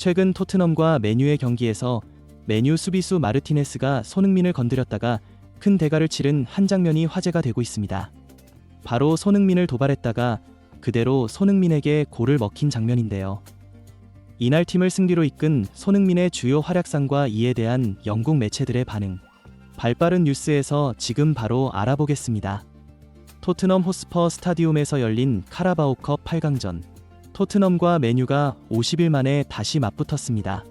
최근 토트넘과 맨유의 경기에서 맨유 수비수 마르티네스가 손흥민을 건드렸다가 큰 대가를 치른 한 장면이 화제가 되고 있습니다. 바로 손흥민을 도발했다가 그대로 손흥민에게 골을 먹힌 장면인데요. 이날 팀을 승리로 이끈 손흥민의 주요 활약상과 이에 대한 영국 매체들의 반응. 발빠른 뉴스에서 지금 바로 알아보겠습니다. 토트넘 호스퍼 스타디움에서 열린 카라바오컵 8강전. 토트넘과 맨유가 50일 만에 다시 맞붙었습니다.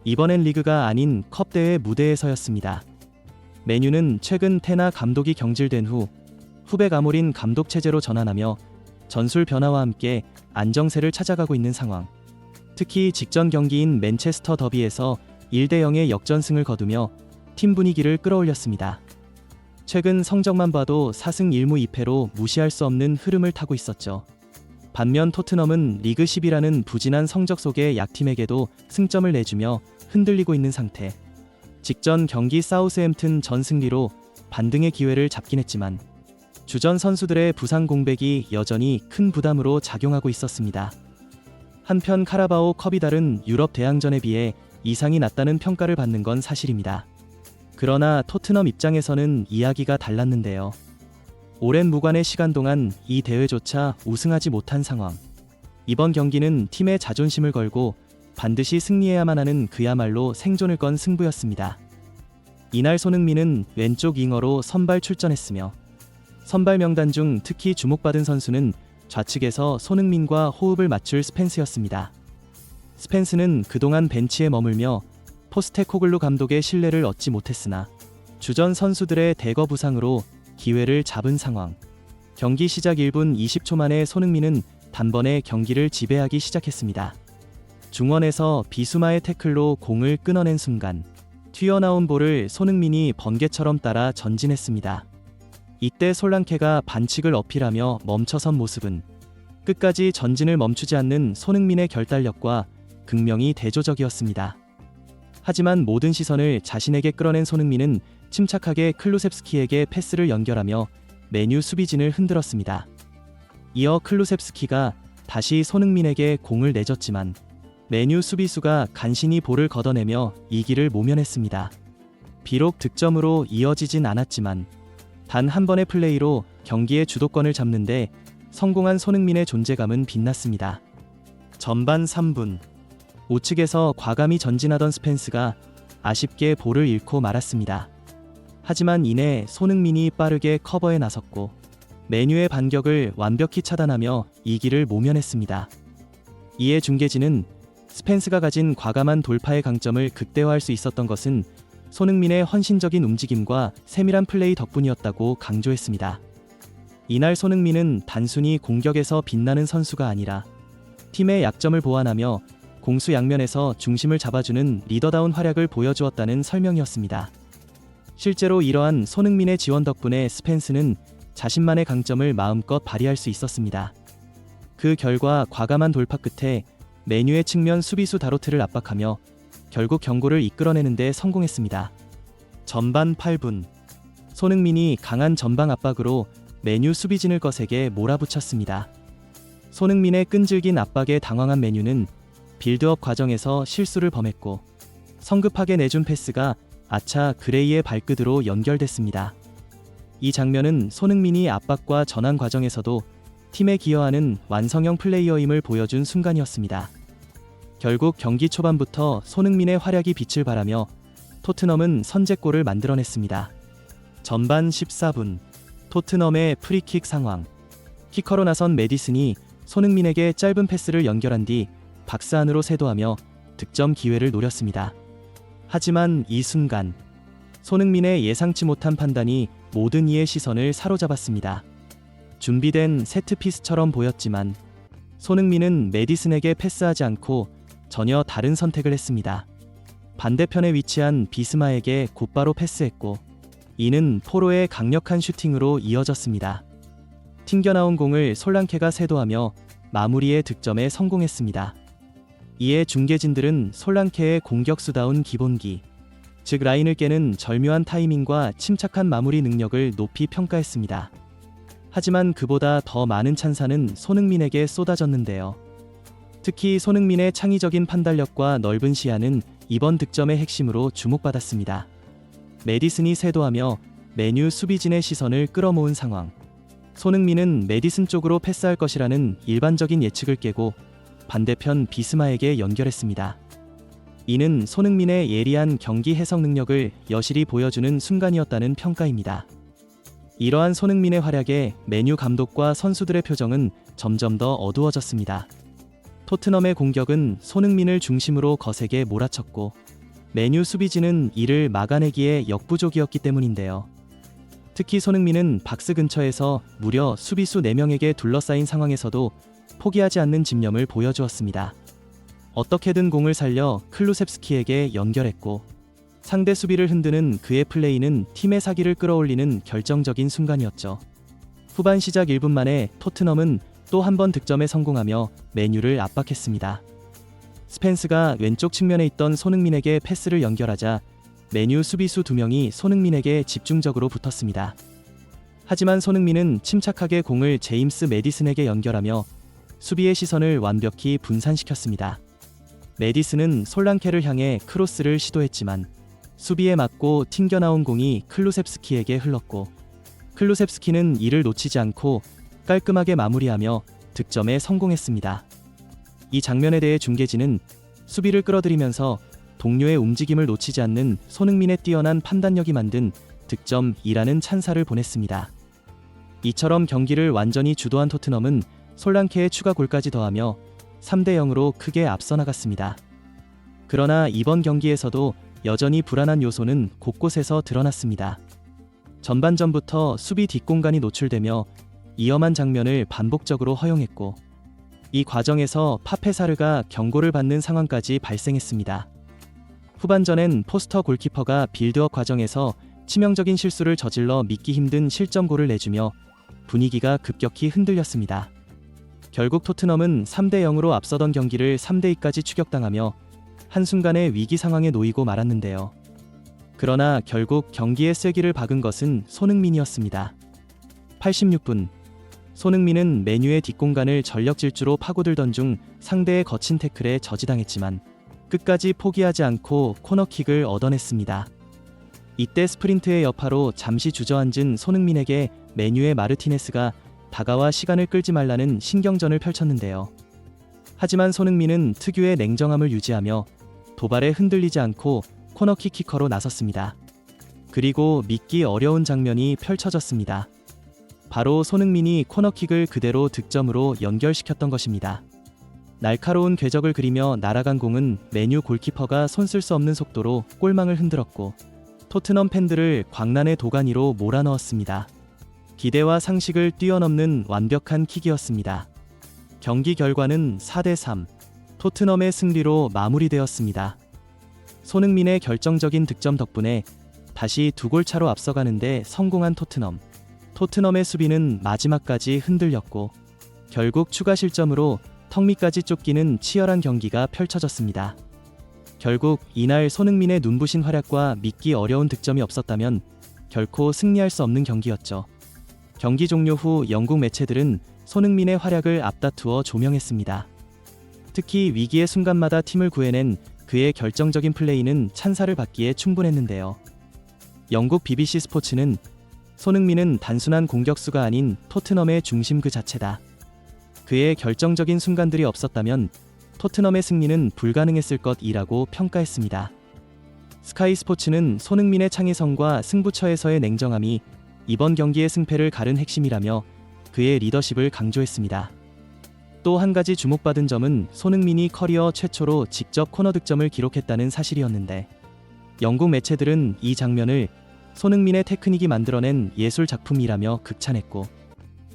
이번엔 리그가 아닌 컵대회 무대에서였습니다. 맨유는 최근 테나 감독이 경질된 후 후배 가모린 감독 체제로 전환하며 전술 변화와 함께 안정세를 찾아가고 있는 상황. 특히 직전 경기인 맨체스터 더비에서 1대0의 역전승을 거두며 팀 분위기를 끌어올렸습니다. 최근 성적만 봐도 4승 1무 2패로 무시할 수 없는 흐름을 타고 있었죠. 반면 토트넘은 리그 10위라는 부진한 성적 속의 약팀에게도 승점을 내주며 흔들리고 있는 상태. 직전 경기 사우스햄튼 전 승리로 반등의 기회를 잡긴 했지만 주전 선수들의 부상 공백이 여전히 큰 부담으로 작용하고 있었습니다. 한편 카라바오 컵이 다른 유럽 대항전에 비해 이상이 낮다는 평가를 받는 건 사실입니다. 그러나 토트넘 입장에서는 이야기가 달랐는데요. 오랜 무관의 시간 동안 이 대회조차 우승하지 못한 상황. 이번 경기는 팀의 자존심을 걸고 반드시 승리해야만 하는 그야말로 생존을 건 승부였습니다. 이날 손흥민은 왼쪽 윙어로 선발 출전했으며 선발 명단 중 특히 주목받은 선수는 좌측에서 손흥민과 호흡을 맞출 스펜스였습니다. 스펜스는 그동안 벤치에 머물며 포스테코글루 감독의 신뢰를 얻지 못했으나 주전 선수들의 대거 부상으로 기회를 잡은 상황. 경기 시작 1분 20초 만에 손흥민은 단번에 경기를 지배하기 시작했습니다. 중원에서 비수마의 태클로 공을 끊어낸 순간 튀어나온 볼을 손흥민이 번개처럼 따라 전진했습니다. 이때 솔랑케가 반칙을 어필하며 멈춰선 모습은 끝까지 전진을 멈추지 않는 손흥민의 결단력과 극명히 대조적이었습니다. 하지만 모든 시선을 자신에게 끌어낸 손흥민은 침착하게 클루셉스키에게 패스를 연결하며 맨유 수비진을 흔들었습니다. 이어 클루셉스키가 다시 손흥민에게 공을 내줬지만 맨유 수비수가 간신히 볼을 걷어내며 이기를 모면했습니다. 비록 득점으로 이어지진 않았지만 단 한 번의 플레이로 경기의 주도권을 잡는데 성공한 손흥민의 존재감은 빛났습니다. 전반 3분 우측에서 과감히 전진하던 스펜스가 아쉽게 볼을 잃고 말았습니다. 하지만 이내 손흥민이 빠르게 커버에 나섰고 맨유의 반격을 완벽히 차단하며 이기를 모면했습니다. 이에 중계진은 스펜스가 가진 과감한 돌파의 강점을 극대화할 수 있었던 것은 손흥민의 헌신적인 움직임과 세밀한 플레이 덕분이었다고 강조했습니다. 이날 손흥민은 단순히 공격에서 빛나는 선수가 아니라 팀의 약점을 보완하며 공수 양면에서 중심을 잡아주는 리더다운 활약을 보여주었다는 설명이었습니다. 실제로 이러한 손흥민의 지원 덕분에 스펜스는 자신만의 강점을 마음껏 발휘할 수 있었습니다. 그 결과 과감한 돌파 끝에 맨유의 측면 수비수 다로트를 압박하며 결국 경고를 이끌어내는 데 성공했습니다. 전반 8분 손흥민이 강한 전방 압박으로 맨유 수비진을 거세게 몰아붙였습니다. 손흥민의 끈질긴 압박에 당황한 맨유는 빌드업 과정에서 실수를 범했고 성급하게 내준 패스가 아차 그레이의 발끝으로 연결됐습니다. 이 장면은 손흥민이 압박과 전환 과정에서도 팀에 기여하는 완성형 플레이어임을 보여준 순간이었습니다. 결국 경기 초반부터 손흥민의 활약이 빛을 발하며 토트넘은 선제골을 만들어냈습니다. 전반 14분 토트넘의 프리킥 상황. 키커로 나선 메디슨이 손흥민에게 짧은 패스를 연결한 뒤 박스 안으로 세도하며 득점 기회를 노렸습니다. 하지만 이 순간 손흥민의 예상치 못한 판단이 모든 이의 시선을 사로잡았습니다. 준비된 세트피스처럼 보였지만 손흥민은 메디슨에게 패스하지 않고 전혀 다른 선택을 했습니다. 반대편에 위치한 비스마에게 곧바로 패스했고 이는 포로의 강력한 슈팅으로 이어졌습니다. 튕겨나온 공을 솔랑케가 세도하며 마무리의 득점에 성공했습니다. 이에 중계진들은 솔랑케의 공격수다운 기본기, 즉 라인을 깨는 절묘한 타이밍과 침착한 마무리 능력을 높이 평가했습니다. 하지만 그보다 더 많은 찬사는 손흥민에게 쏟아졌는데요. 특히 손흥민의 창의적인 판단력과 넓은 시야는 이번 득점의 핵심으로 주목받았습니다. 메디슨이 쇄도하며 메뉴 수비진의 시선을 끌어모은 상황. 손흥민은 메디슨 쪽으로 패스할 것이라는 일반적인 예측을 깨고 반대편 비스마에게 연결했습니다. 이는 손흥민의 예리한 경기 해석 능력을 여실히 보여주는 순간이었다는 평가입니다. 이러한 손흥민의 활약에 메뉴 감독과 선수들의 표정은 점점 더 어두워졌습니다. 토트넘의 공격은 손흥민을 중심으로 거세게 몰아쳤고 메뉴 수비진은 이를 막아내기에 역부족이었기 때문인데요. 특히 손흥민은 박스 근처에서 무려 수비수 4명에게 둘러싸인 상황에서도 포기하지 않는 집념을 보여주었습니다. 어떻게든 공을 살려 클루셉스키에게 연결했고 상대 수비를 흔드는 그의 플레이는 팀의 사기를 끌어올리는 결정적인 순간이었죠. 후반 시작 1분 만에 토트넘은 또 한 번 득점에 성공하며 메뉴를 압박했습니다. 스펜스가 왼쪽 측면에 있던 손흥민에게 패스를 연결하자 메뉴 수비수 2명이 손흥민에게 집중적으로 붙었습니다. 하지만 손흥민은 침착하게 공을 제임스 메디슨에게 연결하며 수비의 시선을 완벽히 분산시켰습니다. 메디슨은 솔랑케를 향해 크로스를 시도했지만 수비에 맞고 튕겨나온 공이 클루셉스키에게 흘렀고 클루셉스키는 이를 놓치지 않고 깔끔하게 마무리하며 득점에 성공했습니다. 이 장면에 대해 중계진은 수비를 끌어들이면서 동료의 움직임을 놓치지 않는 손흥민의 뛰어난 판단력이 만든 득점이라는 찬사를 보냈습니다. 이처럼 경기를 완전히 주도한 토트넘은 솔랑케의 추가 골까지 더하며 3대0으로 크게 앞서 나갔습니다. 그러나 이번 경기에서도 여전히 불안한 요소는 곳곳에서 드러났습니다. 전반전부터 수비 뒷공간이 노출되며 위험한 장면을 반복적으로 허용했고 이 과정에서 파페사르가 경고를 받는 상황까지 발생했습니다. 후반전엔 포스터 골키퍼가 빌드업 과정에서 치명적인 실수를 저질러 믿기 힘든 실점골을 내주며 분위기가 급격히 흔들렸습니다. 결국 토트넘은 3대0으로 앞서던 경기를 3대2까지 추격당하며 한순간에 위기 상황에 놓이고 말았는데요. 그러나 결국 경기의 쐐기를 박은 것은 손흥민이었습니다. 86분 손흥민은 메뉴의 뒷공간을 전력 질주로 파고들던 중 상대의 거친 태클에 저지당했지만 끝까지 포기하지 않고 코너킥을 얻어냈습니다. 이때 스프린트의 여파로 잠시 주저앉은 손흥민에게 메뉴의 마르티네스가 다가와 시간을 끌지 말라는 신경전을 펼쳤는데요. 하지만 손흥민은 특유의 냉정함을 유지하며 도발에 흔들리지 않고 코너킥 키커로 나섰습니다. 그리고 믿기 어려운 장면이 펼쳐졌습니다. 바로 손흥민이 코너킥을 그대로 득점으로 연결시켰던 것입니다. 날카로운 궤적을 그리며 날아간 공은 메뉴 골키퍼가 손쓸 수 없는 속도로 골망을 흔들었고 토트넘 팬들을 광란의 도가니로 몰아넣었습니다. 기대와 상식을 뛰어넘는 완벽한 킥이었습니다. 경기 결과는 4대3, 토트넘의 승리로 마무리되었습니다. 손흥민의 결정적인 득점 덕분에 다시 2골 차로 앞서가는데 성공한 토트넘. 토트넘의 수비는 마지막까지 흔들렸고 결국 추가 실점으로 턱밑까지 쫓기는 치열한 경기가 펼쳐졌습니다. 결국 이날 손흥민의 눈부신 활약과 믿기 어려운 득점이 없었다면 결코 승리할 수 없는 경기였죠. 경기 종료 후 영국 매체들은 손흥민의 활약을 앞다투어 조명했습니다. 특히 위기의 순간마다 팀을 구해낸 그의 결정적인 플레이는 찬사를 받기에 충분했는데요. 영국 BBC 스포츠는 손흥민은 단순한 공격수가 아닌 토트넘의 중심 그 자체다. 그의 결정적인 순간들이 없었다면 토트넘의 승리는 불가능했을 것이라고 평가했습니다. 스카이 스포츠는 손흥민의 창의성과 승부처에서의 냉정함이 이번 경기의 승패를 가른 핵심이라며 그의 리더십을 강조했습니다. 또 한 가지 주목받은 점은 손흥민이 커리어 최초로 직접 코너 득점을 기록했다는 사실이었는데 영국 매체들은 이 장면을 손흥민의 테크닉이 만들어낸 예술 작품이라며 극찬했고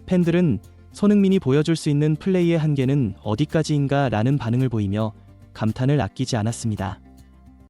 팬들은 손흥민이 보여줄 수 있는 플레이의 한계는 어디까지인가 라는 반응을 보이며 감탄을 아끼지 않았습니다.